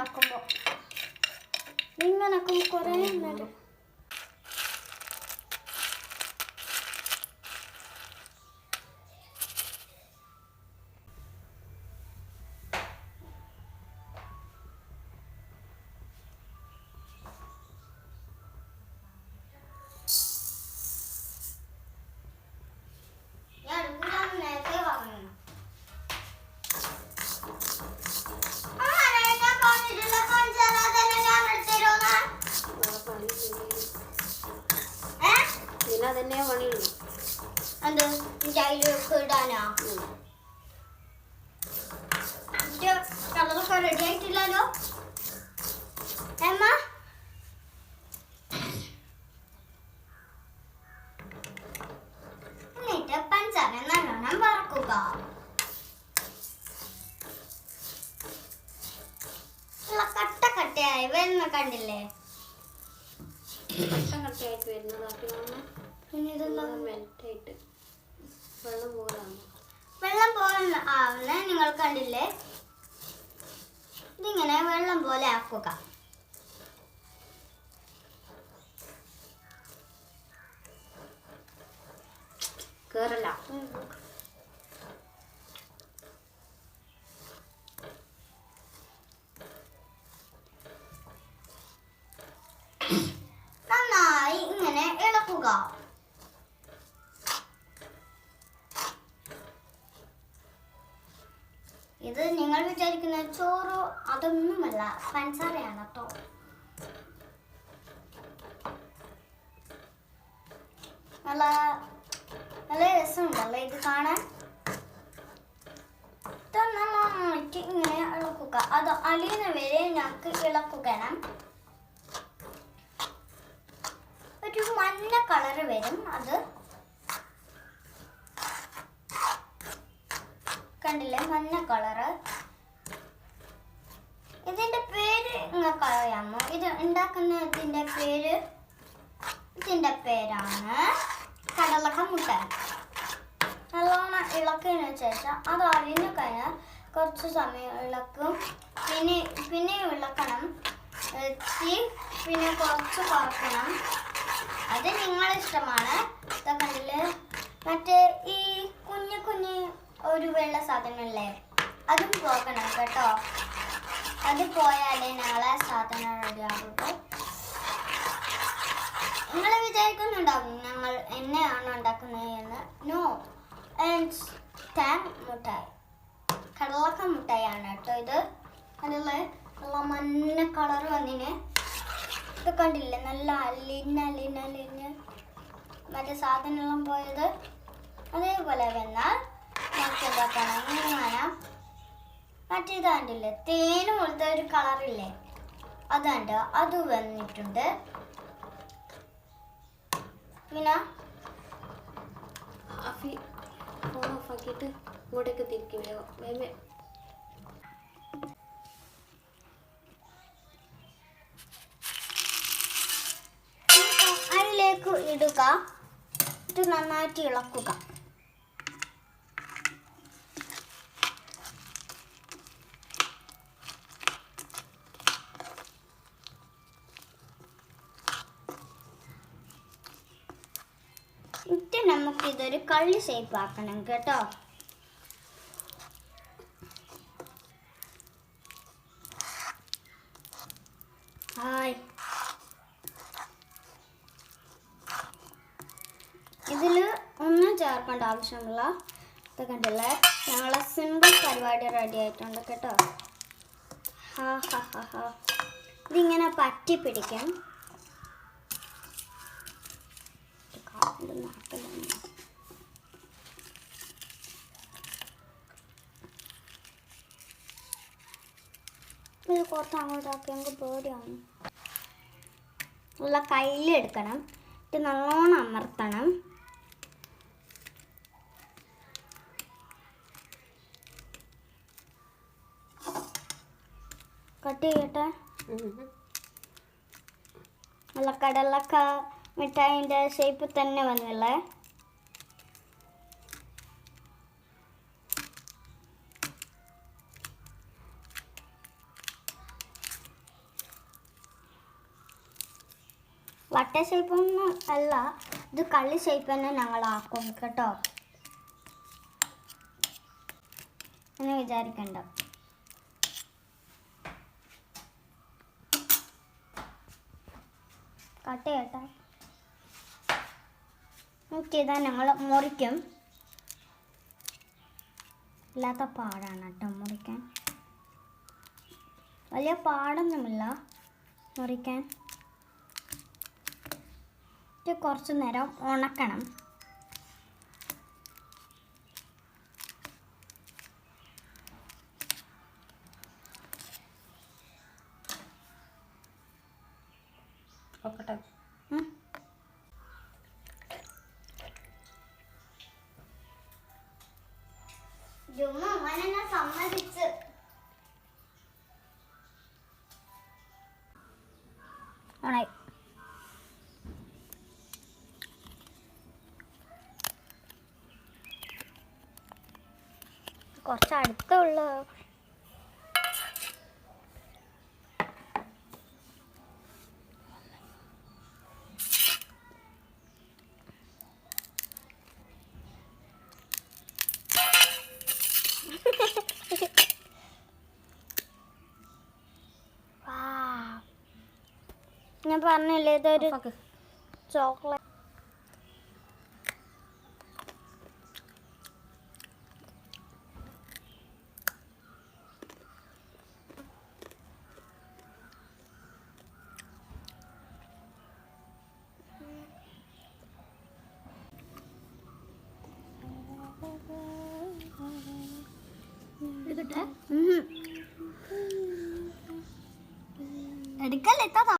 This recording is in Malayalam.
ആക്കുമ്പോൾ ഇങ്ങനൊക്കെ കുറേ ഉണ്ട്. അതന്നെ പണിയുള്ളൂ. അത് അതിലൊക്കെ ഇടാനാ? കളറൊക്കെ റെഡി ആയിട്ടില്ലല്ലോ ഏമ്മ. എന്നിട്ട് പഞ്ചാര നല്ലോണം വറക്കുക. കട്ട കട്ടയായി വരുന്ന കണ്ടില്ലേ? കട്ട കട്ടയായിട്ട് വരുന്നതാക്കി പിന്നെ ഇതെല്ലാം മെൽറ്റായിട്ട് വെള്ളം പോലെ ആവുന്ന നിങ്ങൾ കണ്ടില്ലേ? ഇതിങ്ങനെ വെള്ളം പോലെ ആക്കുക. കേറല്ല. നന്നായി ഇങ്ങനെ ഇളക്കുക. ഇത് നിങ്ങൾ വിചാരിക്കുന്ന ചോറ് അതൊന്നുമല്ല, പഞ്ചസാരയാണ് കേട്ടോ. നല്ല നല്ല രസമുണ്ടല്ലേ ഇത് കാണാൻ. നന്നായിട്ട് ഇങ്ങനെ ഇളക്കുക. അത് അലിയുന്ന വരെ ഞങ്ങൾക്ക് ഇളക്കണം. ഒരു മഞ്ഞ കളറ് വരും. അത് കണ്ടില്ലേ? മഞ്ഞ കളറ്. ഇതിന്റെ പേര് നിങ്ങൾക്ക് അറിയാമോ? ഇത് ഉണ്ടാക്കുന്ന ഇതിന്റെ പേരാണ് കടലക്ക മുട്ടായി. നല്ലോണം ഇളക്കിയതിനു ശേഷം അത് അരിഞ്ഞു കഴിഞ്ഞാൽ കുറച്ച് സമയം ഇളക്കും. പിന്നെയും ഇളക്കണം. പിന്നെ കുറച്ച് കുറക്കണം. അത് നിങ്ങളിഷ്ടമാണ്. കണ്ടില്ലേ? മറ്റേ ഈ കുഞ്ഞു ഒരു വെള്ള സാധനമല്ലേ, അതും പോകണം കേട്ടോ. അത് പോയാലേ നാളെ സാധനം റെഡിയാകുള്ളൂ. നിങ്ങൾ വിചാരിക്കുന്നുണ്ടാവും ഞങ്ങൾ എന്നെയാണ് ഉണ്ടാക്കുന്നത് എന്ന്. നോ, മുട്ടായി, കടലക്ക മുട്ടായാണ് കേട്ടോ ഇത്. അതില് നല്ല മഞ്ഞ കളർ വന്നിന്. ഇത് കണ്ടില്ലേ? നല്ല അലിഞ്ഞ് മറ്റേ സാധനമെല്ലാം പോയത്. അതേപോലെ വന്നാൽ നമുക്ക് എന്താക്കണം? ഇങ്ങനെ മറ്റേത് കണ്ടില്ലേ? തേന് പോലത്തെ ഒരു കളറില്ലേ, അതുണ്ട്. അത് വന്നിട്ടുണ്ട്. പിന്നെ ഫോൺ ഓഫാക്കിയിട്ട് ഇങ്ങോട്ടേക്ക് തിരിക്കുകയോ വേമേ. അതിലേക്ക് ഇടുക. ഇത് നന്നായിട്ട് ഇളക്കുക. എന്നിട്ട് നമുക്കിതൊരു കള്ളി ഷേപ്പ് ആക്കണം കേട്ടോ. ഇതിൽ ഒന്നും ചേർക്കേണ്ട ആവശ്യമില്ല. ഇത് കണ്ടില്ലേ? ഞങ്ങളെ സിമ്പിൾ പരിപാടി റെഡി ആയിട്ടുണ്ട് കേട്ടോ. ഇതിങ്ങനെ പറ്റി പിടിക്കും. ഇത് കുറച്ച് അങ്ങോട്ടാക്കി നമുക്ക് പേടിയാണ്. നല്ല കയ്യിലെടുക്കണം. ഇത് നല്ലോണം അമർത്തണം. കട്ട് ചെയ്യട്ടെ. നല്ല കടലക്ക മിഠായിൻ്റെ ഷേപ്പ് തന്നെ വന്നില്ലേ? വട്ട ഷേപ്പൊന്നും അല്ല, ഇത് കള്ളി ഷേപ്പ് തന്നെ ഞങ്ങളാക്കും കേട്ടോ, എന്ന് വിചാരിക്കണ്ട. കട്ട് ചെയ്യട്ടെ. ചെയ്താൽ ഞങ്ങൾ മുറിക്കും. ഇല്ലാത്ത പാടാണ് കേട്ടോ മുറിക്കാൻ, വലിയ പാടൊന്നുമില്ല മുറിക്കാൻ. കുറച്ച് നേരം ഉണക്കണം. സമ്മതിച്ച് ഉണായി. കുറച്ച് അടുത്തുള്ള ഞാൻ പറഞ്ഞില്ലേ ഇതൊരു ചോക്ലേറ്റ്. എടുക്കല്ലേ